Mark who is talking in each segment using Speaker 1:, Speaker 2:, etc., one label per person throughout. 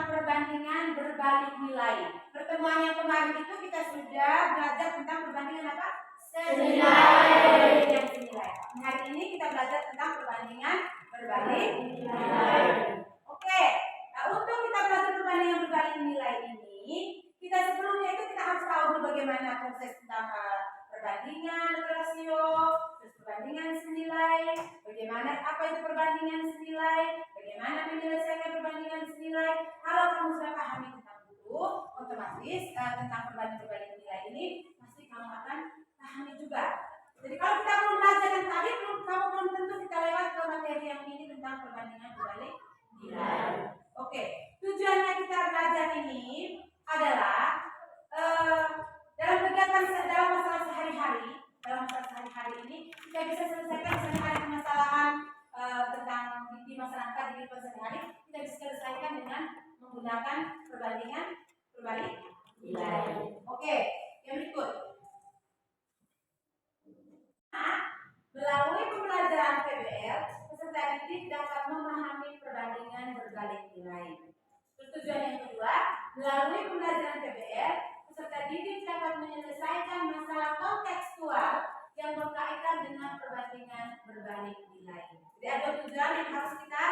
Speaker 1: Perbandingan berbalik nilai. Pertemuan yang kemarin itu kita sudah belajar tentang perbandingan apa? Senilai. Yang senilai. Hari ini kita belajar tentang perbandingan berbalik nilai. Oke. Nah, untuk kita belajar perbandingan berbalik nilai ini, kita sebelumnya itu kita harus tahu dulu bagaimana proses tentang perbandingan rasio, terus perbandingan senilai, bagaimana apa itu perbandingan senilai, bagaimana menyelesaikan perbandingan senilai. Kalau kamu sudah pahami tentang itu, otomatis tentang perbandingan berbalik nilai ini pasti kamu akan pahami juga. Jadi kalau kita belum belajar yang tadi, kamu belum tentu kita lewat ke materi yang ini tentang perbandingan berbalik nilai. Oke, tujuannya kita belajar ini adalah dalam kegiatan dalam masalah sehari-hari ini kita bisa selesaikan misalnya ada permasalahan tentang di masyarakat di kehidupan sehari-hari, kita bisa selesaikan dengan menggunakan perbandingan berbalik nilai. Oke, yang berikut. Melalui pembelajaran PBL, peserta didik dapat memahami perbandingan berbalik nilai. Tujuan yang kedua, melalui pembelajaran PBL, peserta didik dapat menyelesaikan masalah kontekstual yang berkaitan dengan perbandingan berbalik nilai. Jadi ada tujuan yang harus kita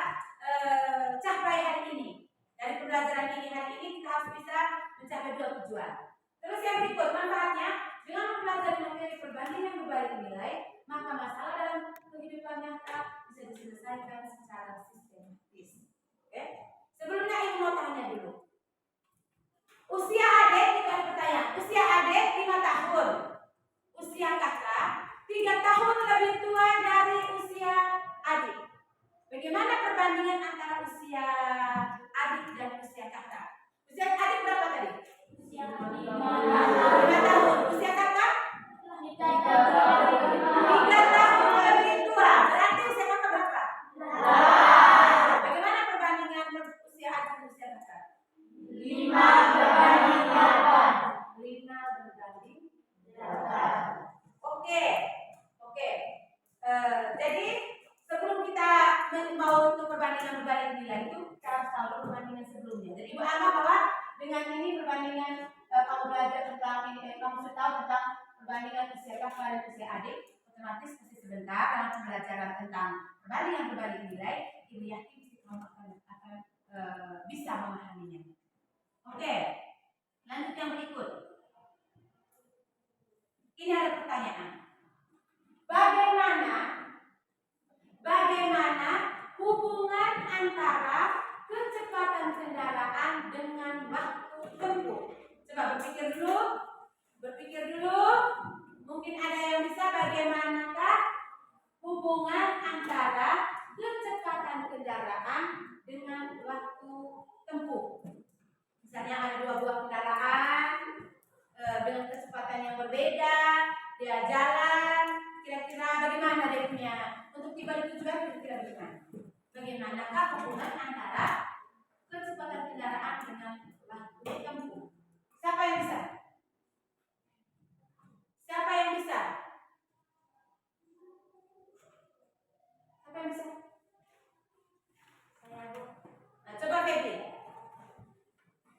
Speaker 1: capai hari ini. Dari pembelajaran ini hari ini kita harus bisa mencapai dua tujuan. Terus yang berikut manfaatnya, dengan mempelajari materi perbandingan berbalik nilai, maka masalah dalam kehidupan nyata bisa diselesaikan secara sistematis. Oke? Sebelumnya Ibu mau tanya dulu. Usia adik, kita ada pertanyaan. Usia adik 5 tahun. Usia kakak 3 tahun lebih tua dari usia adik. Bagaimana perbandingan antara usia adik dan usia kakak? Usia adik berapa tadi? Usia 5 tahun. Usia kakak? 3 tahun lebih tua. Berarti usia kakak berapa? Bagaimana perbandingan usia adik dan usia kakak? 5 berbanding 8. 5 berbanding 8. Oke. Jadi sebelum kita mau untuk perbandingan berbalik nilai itu kita harus tahu perbandingan sebelumnya. Jadi Ibu anggap bahwa dengan ini perbandingan kamu belajar tentang ini, kamu sudah tahu tentang perbandingan usia kakak dan usia adik, otomatis pasti sebentar dalam pembelajaran tentang perbandingan berbalik nilai, Ibu yakin kamu akan bisa memahaminya. Oke, lanjut yang berikut. Ini ada pertanyaan. Bagaimana hubungan antara kecepatan kendaraan dengan waktu tempuh? Coba berpikir dulu. Mungkin ada yang bisa bagaimanakah hubungan antara kecepatan kendaraan dengan waktu tempuh? jalan, kira-kira bagaimana dia punya untuk tiba di tujuan, kira-kira bagaimana? Bagaimanakah hubungan antara kecepatan kendaraan dengan waktu ditempuh? Siapa yang bisa? Siapa yang bisa? Siapa yang bisa?
Speaker 2: Saya, Bu.
Speaker 1: Nah, coba Febri.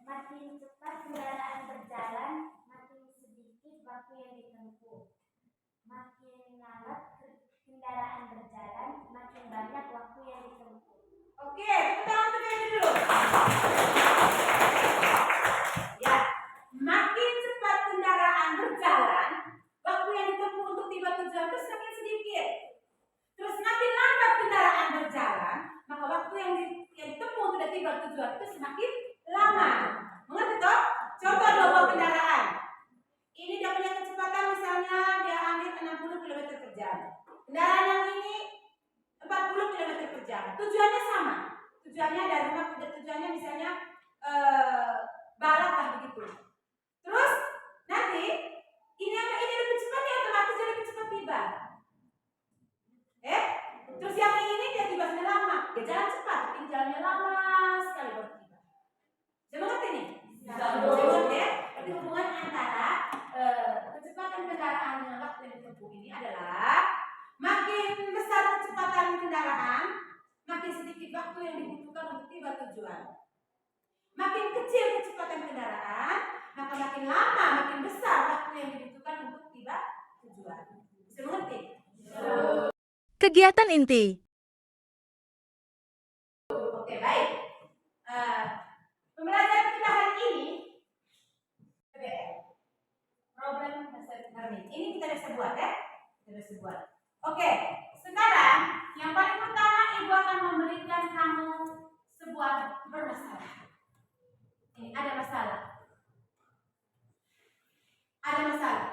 Speaker 2: Makin cepat kendaraan berjalan, makin sedikit waktu yang ditempuh. Makin lambat kendaraan berjalan, makin banyak waktu yang ditempuh.
Speaker 1: Oke, tepuk tangan untuk Febri dulu. Ya, makin cepat kendaraan berjalan, waktu yang ditempuh untuk tiba tujuan itu semakin sedikit. Terus makin lambat kendaraan berjalan, maka waktu yang ditempuh untuk tiba tujuan itu semakin lama. Mengerti toh? Contoh dua buah kendaraan. Ini dia punya kecepatan misalnya dia ambil 60 km per jam. Kendaraan yang ini 40 km per jam. Tujuannya sama. Tujuannya dari rumah ke tujuannya misalnya barat lah begitu. Terus nanti ini lebih cepat ya otomatis jadi lebih cepat tiba. Terus yang ini dia tiba sudah lama. Dia jalan cepat, tapi jalannya lama sekali baru tiba. Bisa mengerti nih? Bisa mengerti ya? Jadi hubungan antara kecepatan kendaraan dengan waktu yang ditempuh ini adalah makin besar kecepatan kendaraan, makin sedikit waktu yang dibutuhkan untuk tiba tujuan. Makin kecil kecepatan kendaraan, maka makin lama, makin besar waktu yang dibutuhkan untuk tiba tujuan. Bisa mengerti?
Speaker 3: Kegiatan inti.
Speaker 1: Oke, baik. Pembelajaran kita hari ini PBL. Problem Learning. Ini kita bisa buat ya. Kita bisa buat. Oke, sekarang yang paling pertama Ibu akan memberikan kamu sebuah permasalahan. Ini ada masalah. Ada masalah.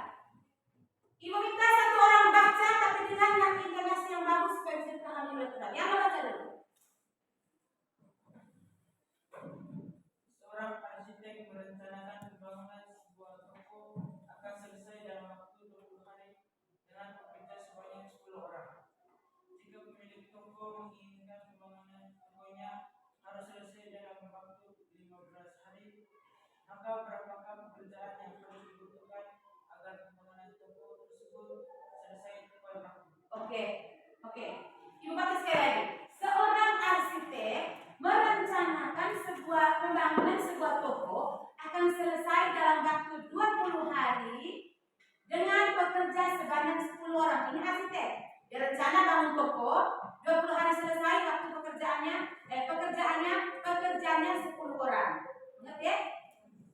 Speaker 1: Ibu minta satu orang baca tapi dengan yang intonasi yang bagus supaya bisa dipahami oleh kita. Yang baca dulu.
Speaker 4: Seorang arsitek merencanakan pembangunan sebuah toko akan selesai dalam waktu 20 hari dengan pekerja sebanyak 10 orang. Jika pemilik toko menginginkan pembangunan tokonya harus selesai dalam waktu 15 hari, maka berapakah pekerjaan yang harus dibutuhkan agar pembangunan toko tersebut selesai tepat waktu?
Speaker 1: Oke. Ibu pakai sekali lagi. Seorang arsitek merencanakan pembangunan sebuah toko akan selesai dalam waktu 20 hari dengan pekerja sebanyak 10 orang. Ini arsitek. Dia rencana bangun toko, 20 hari selesai waktu pekerjaannya 10 orang. Ingat ya?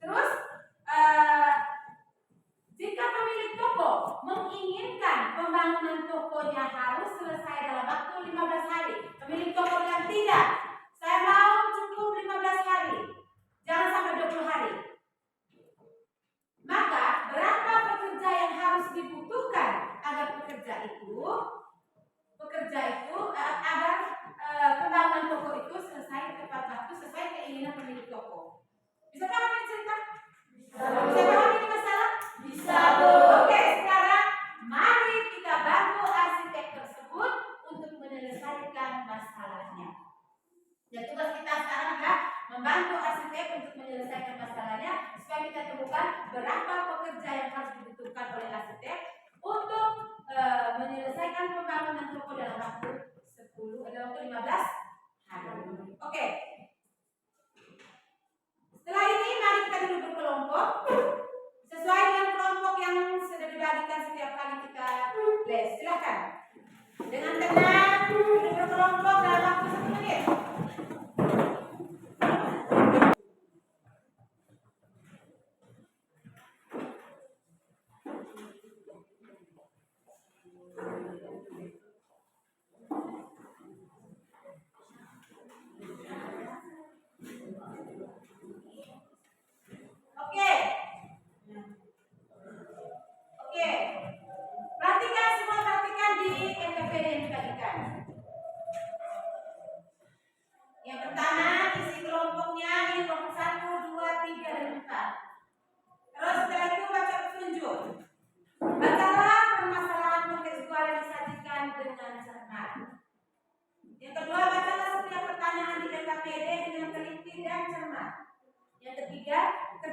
Speaker 1: Terus jika pemilik toko menginginkan pembangunan tokonya harus selesai dalam waktu 15 hari, pemilik toko bilang tidak, saya mau cukup 15 hari, jangan sampai 20 hari. Maka berapa pekerja yang harus dibutuhkan agar pekerja itu agar pembangunan toko itu selesai tepat waktu sesuai keinginan pemilik toko. Bisa paham cerita? Bisa paham ini masalah? Bisa, Bu. Oke, sekarang mari kita bantu arsitek tersebut untuk menyelesaikan masalahnya. Dan tugas kita sekarang adalah membantu arsitek untuk menyelesaikan masalahnya supaya kita temukan berapa pekerja yang harus dibutuhkan oleh arsitek untuk menyelesaikan pembangunan toko dalam waktu 15 hari. Oke. Setelah ini mari kita duduk berkelompok sesuai dengan kelompok yang sudah dibagikan setiap kali kita les. Silakan dengan tenang duduk berkelompok dalam waktu 1 menit.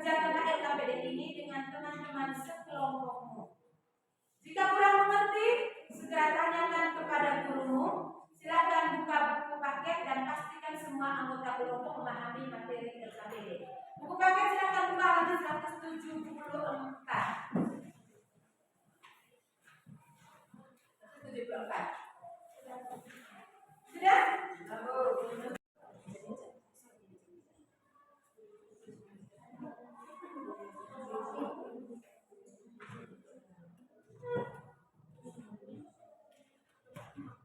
Speaker 1: Kerjakanlah LKPD ini dengan teman-teman sekelompokmu. Jika kurang mengerti, segera tanyakan kepada gurumu. Silakan buka buku paket dan pastikan semua anggota kelompok memahami materi LKPD. Buku paket silakan buka halaman 174. 174. Sudah?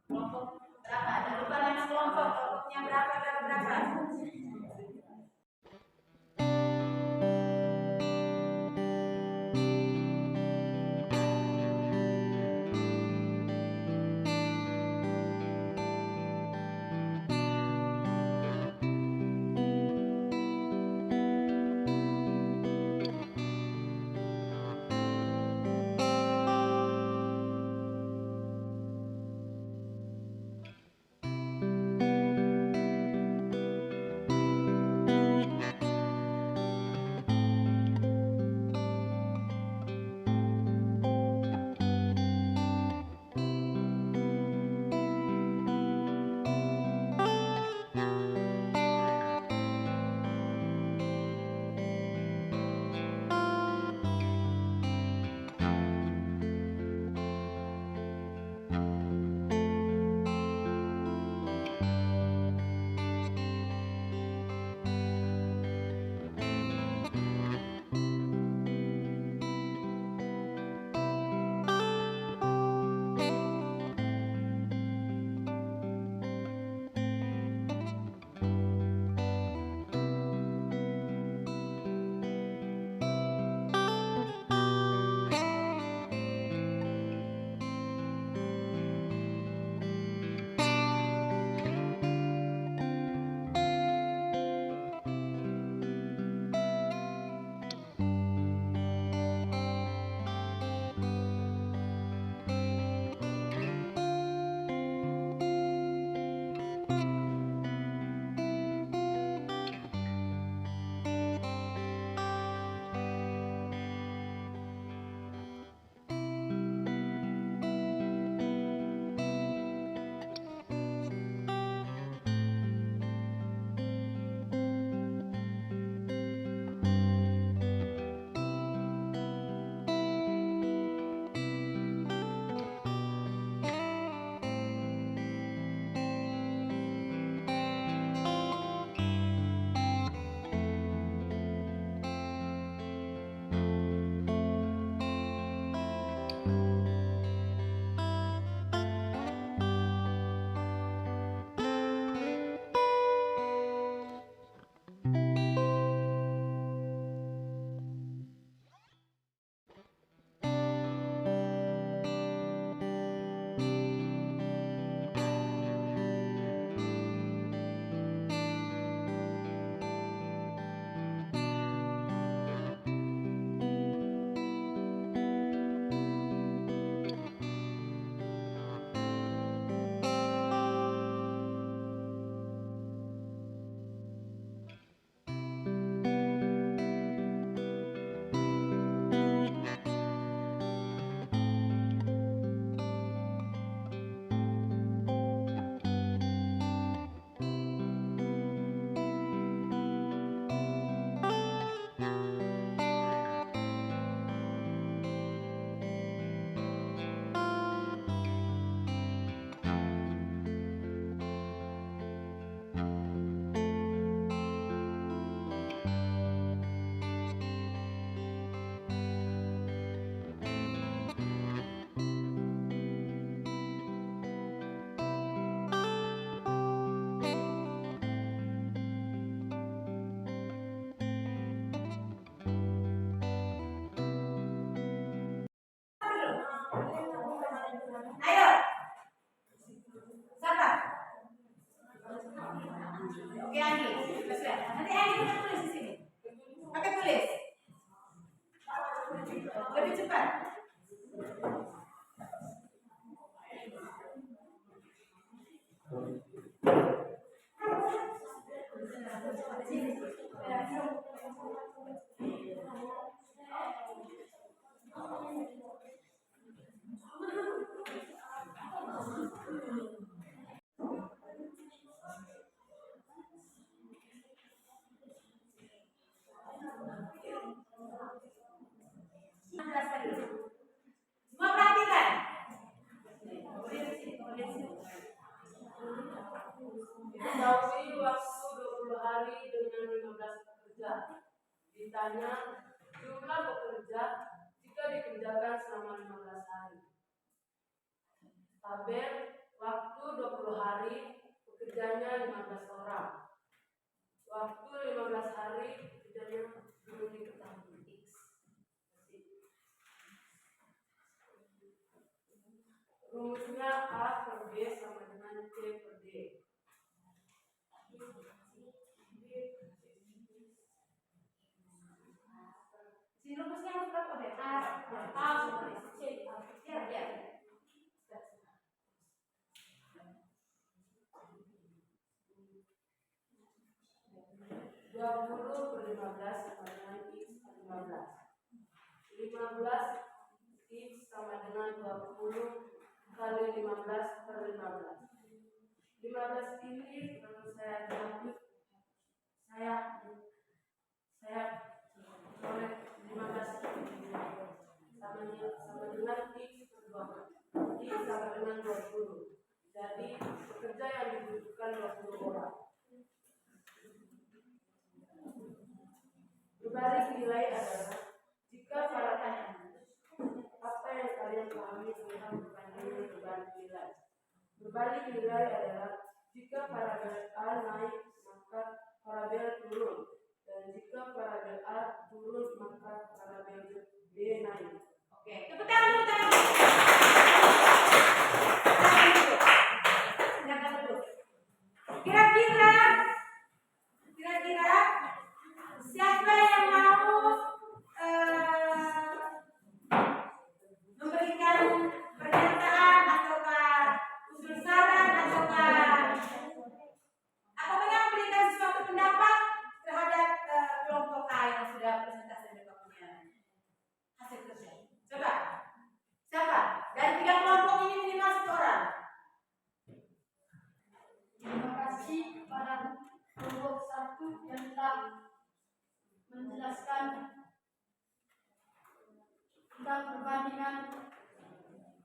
Speaker 1: Kelompok berapa? Jangan lupa nama kelompok. Kelompoknya berapa dan berapa? Ayo. Siapa? Oke, Andi. Sudah. Nanti Andi kita tulis di sini. Pakai tulis. Lebih cepat.
Speaker 3: dengan 15 pekerja. Ditanya jumlah pekerja jika dikerjakan selama 15 hari. Tabel waktu 20 hari, pekerjanya 15 orang. Waktu 15 hari, pekerjanya belum diketahui X. Rumusnya A per B sama dengan C per D.
Speaker 1: Si rumusnya harus berapa deh? A sama C. Siap ya.
Speaker 3: 20 per 15 sama dengan X per 15. 15 X sama dengan 20 kali 15 per 15. 15 ini kalau saya lanjut, saya oleh 15 ini sama dengan X per 20. X sama dengan 20. Jadi pekerja yang dibutuhkan 20 orang. Berbalik nilai adalah jika para apa yang kalian pahami tentang perbandingan berbalik nilai. Berbalik nilai adalah jika parabel A naik maka parabel turun, dan jika parabel A turun maka parabel B naik.
Speaker 1: Oke, tepuk tangan. Kira-kira siapa yang mau memberikan pernyataan ataukah usul saran ataukah pokoknya memberikan suatu pendapat terhadap kelompok A yang sudah presentasi mereka punya hasil kerja. Coba, siapa? Dari 3 kelompok ini minimal 1 orang.
Speaker 5: Terima kasih pada kelompok 1 yang telah menjelaskan tentang perbandingan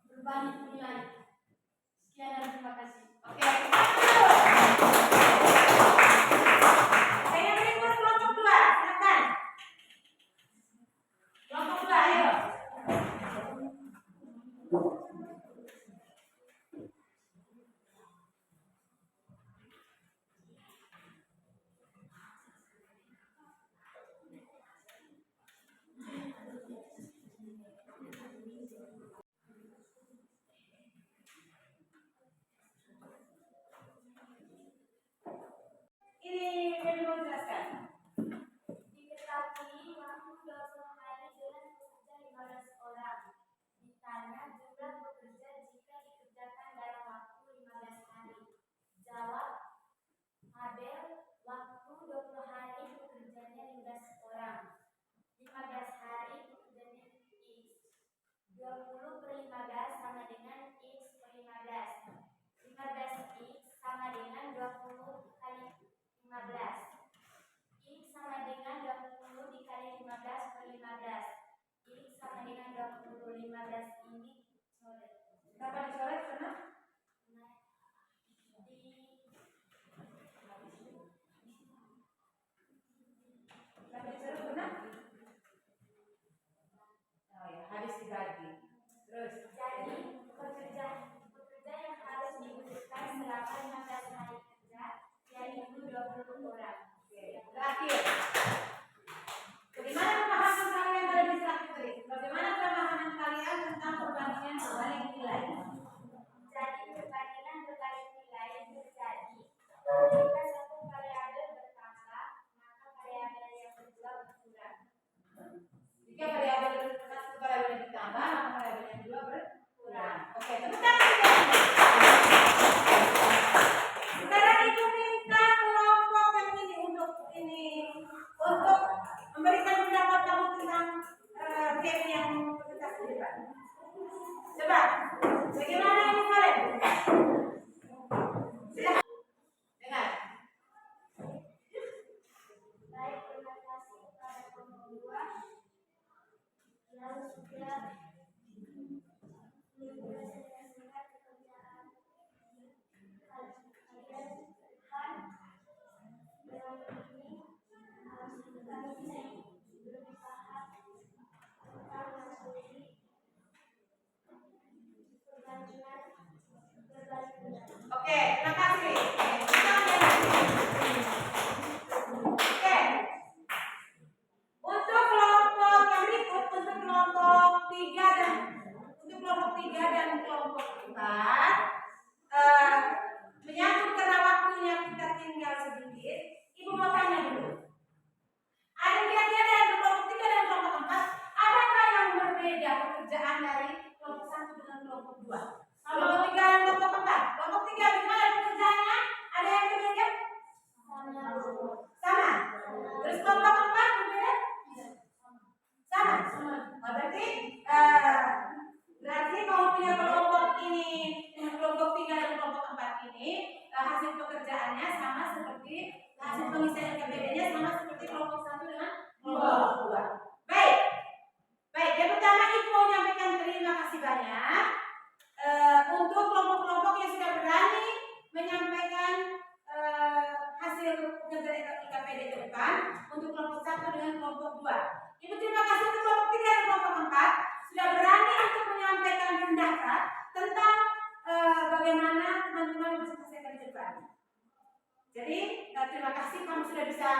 Speaker 5: berbalik nilai. Sekian dan terima kasih.
Speaker 1: Oke. Yang berikut kelompok 2, silakan. Kelompok 2, ayo. Ini yang mau jelaskan.
Speaker 2: Diketahui waktu 20 hari dengan pekerja 15 orang. Ditanya jumlah pekerja jika dikerjakan dalam waktu 15 hari. Jawab, tabel waktu 20 hari pekerjanya 15 orang. 15 hari pekerjanya X. 20 per 15 sama dengan X per 15. 15 X sama dengan 20 kali 15. X sama dengan 20 dikali 15 per 15. X sama dengan 20. 15 ini coret.
Speaker 1: Kenapa dicoret? Karena habis dibagi. Terus
Speaker 2: jadi pekerja yang harus dibutuhkan selama 15 hari kerja yaitu 20 orang.
Speaker 1: terakhir. Bagaimana pemahaman kalian pada distraksi tadi? Bagaimana pemahaman kalian tentang perbandingan berbalik nilai?
Speaker 2: Jadi perbandingan berbalik nilai terjadi jika satu variabel bertambah maka variabel yang kedua berkurang.
Speaker 1: Jika variabel satu variabel ditambah, maka variabel yang kedua berkurang. Oke, tepuk tangan. Sekarang ibu minta kelompok yang ini untuk memberikan pendapat kamu tentang game yang presentasi di depan. Coba, bagaimana ini kalian? Silakan. Dengar.
Speaker 2: Baik, terima kasih kepada kelompok 2 yang sudah mempresentasikan pekerjaan kalian dengan ini.
Speaker 1: dilakukan untuk kelompok 1 dengan kelompok 2. Ibu terima kasih untuk kelompok 3 dan kelompok 4 sudah berani untuk menyampaikan pendapat tentang bagaimana teman-teman bisa selesaikan depan. Jadi terima kasih kamu sudah bisa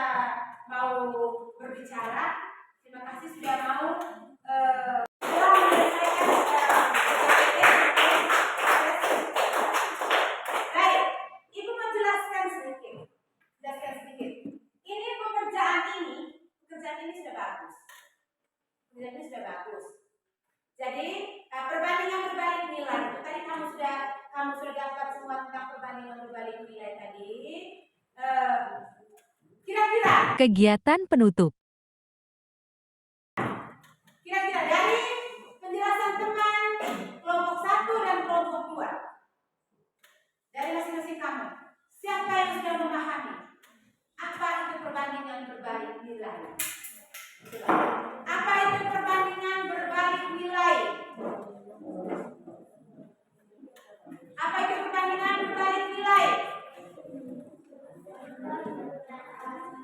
Speaker 1: mau berbicara. Terima kasih sudah mau baik, Ibu menjelaskan sedikit. Ini pekerjaan ini sudah bagus. Pekerjaan ini sudah bagus. Jadi perbandingan berbalik nilai itu tadi kamu sudah dapat semua tentang perbandingan berbalik nilai tadi. Kira-kira
Speaker 6: Kegiatan penutup.
Speaker 1: dari penjelasan teman kelompok 1 dan kelompok 2 dari masing-masing kamu, siapa yang sudah memahami apa itu perbandingan berbalik nilai? Apa itu perbandingan berbalik nilai? Apa itu perbandingan berbalik nilai?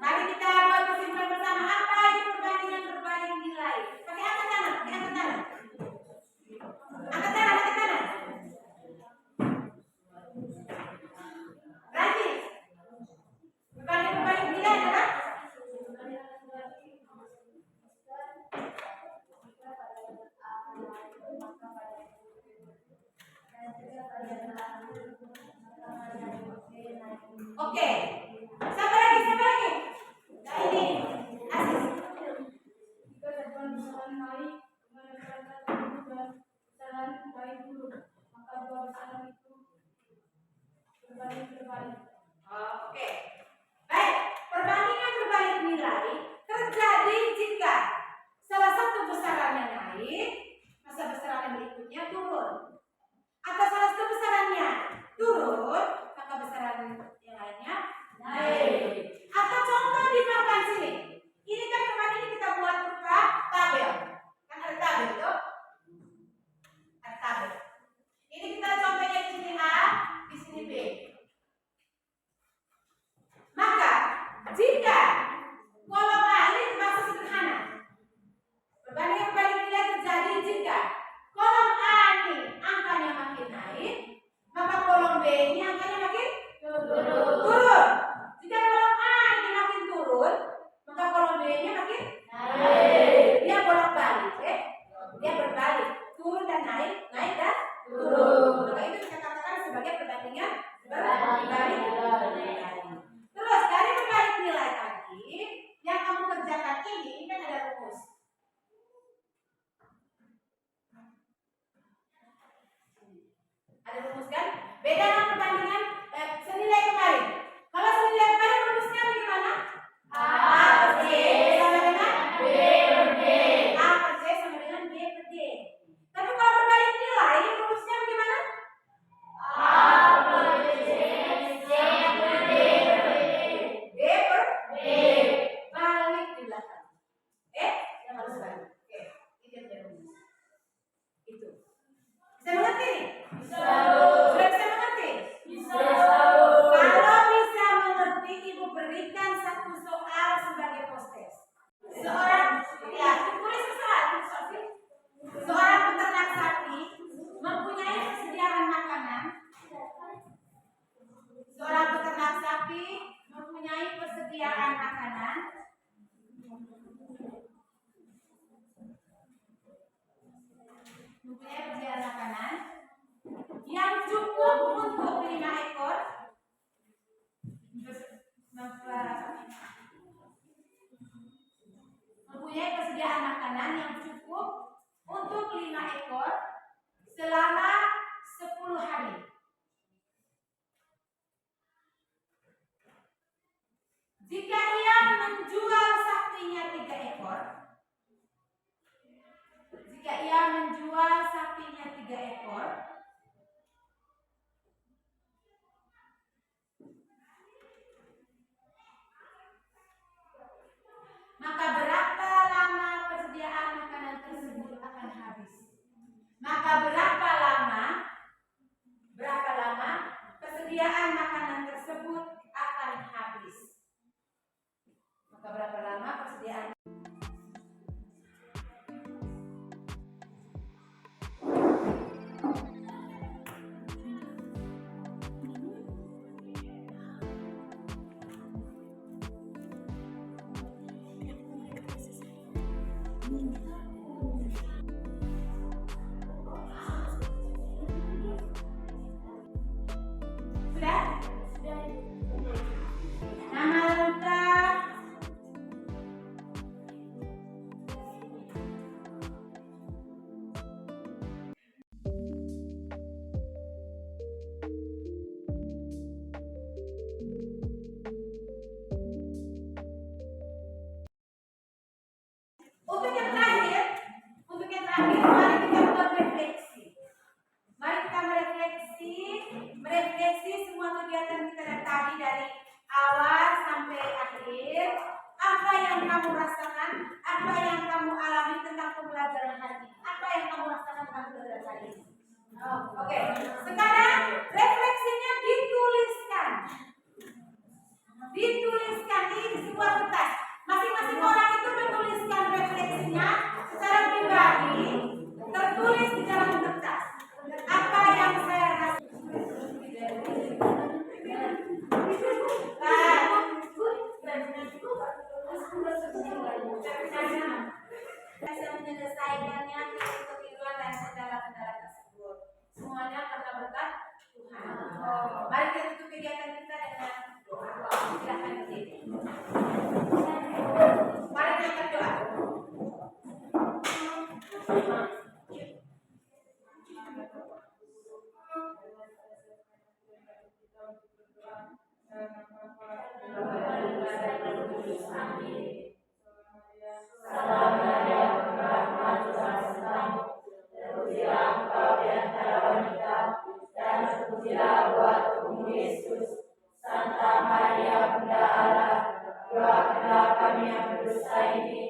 Speaker 1: Mari kita buat kesimpulan bersama. Apa itu perbandingan berbalik nilai? Pakai angkat tangan, Angkat tangan. Rajin. Perbandingan berbalik nilai adalah oke. Siapa lagi? Nah, ini Aziz.
Speaker 5: Jika satuan besaran naik dengan besaran baik dulu, maka dua besaran itu berbalik.
Speaker 1: Oke. Baik, perbandingan berbalik nilai terjadi jika salah satu besarannya naik, masa besaran yang berikutnya turun. Atau salah satu besarannya turun, maka besaran yang lainnya naik. Atau contoh di papan sini. Ini kan kemarin ini kita buat berupa tabel. Kan ada tabel tuh. Ada tabel. Ini kita contohnya di sini A, di sini B. Maka jika kolom A ini termasuk sederhana. Perbandingan berbalik nilai terjadi jika kolom A ini angkanya makin naik, maka kolom B ini angkanya makin turun. Jika kolom A ini makin turun, maka kolom B nya makin naik. Dia bolak-balik, dia berbalik, turun dan naik, naik dan turun. Maka itu kita katakan sebagai perbandingan berbalik nilai. Terus dari berbalik nilai tadi yang kamu kerjakan ini kan ada rumus. Ada rumus kan? Beda dengan perbandingan senilai kemarin. Kalau senilai kemarin rumusnya bagaimana? A per C sama dengan B per D. A per C sama dengan B per D. Tapi kalau berbalik nilai rumusnya bagaimana? A per C per D. B per D. Balik di belakang. Yang harus balik. Oke, itu yang rumus. Itu. Bisa mengerti nih? Sudah bisa mengerti? Kalau bisa mengerti, Ibu berikan satu soal sebagai postes. Tulis soal. Seorang peternak sapi mempunyai persediaan makanan. Seorang peternak sapi mempunyai persediaan makanan. Yang cukup untuk 5 ekor. Mempunyai persediaan makanan yang cukup untuk 5 ekor selama 10 hari. Jika ia menjual sapinya 3 ekor, maka berapa lama persediaan makanan terakhir mari kita buat refleksi. Mari kita merefleksi semua kegiatan kita dari tadi, dari awal sampai akhir. Apa yang kamu rasakan? Apa yang kamu alami tentang pembelajaran hari ini? Apa yang kamu rasakan tentang pembelajaran hari ini? Oke. Sekarang refleksinya dituliskan. Dituliskan di sebuah kertas. Masing-masing orang itu menuliskan refleksinya secara pribadi, tertulis di dalam kertas. Apa yang saya rasakan? Bisa menyelesaikannya kekeliruan dan kendala-kendala tersebut. Semuanya karena berkat Tuhan. Mari kita tutup kegiatan kita dengan doa. Silakan berdiri. Mari kita berdoa.
Speaker 3: Santa Maria Bunda Allah, doakanlah kami yang berdosa ini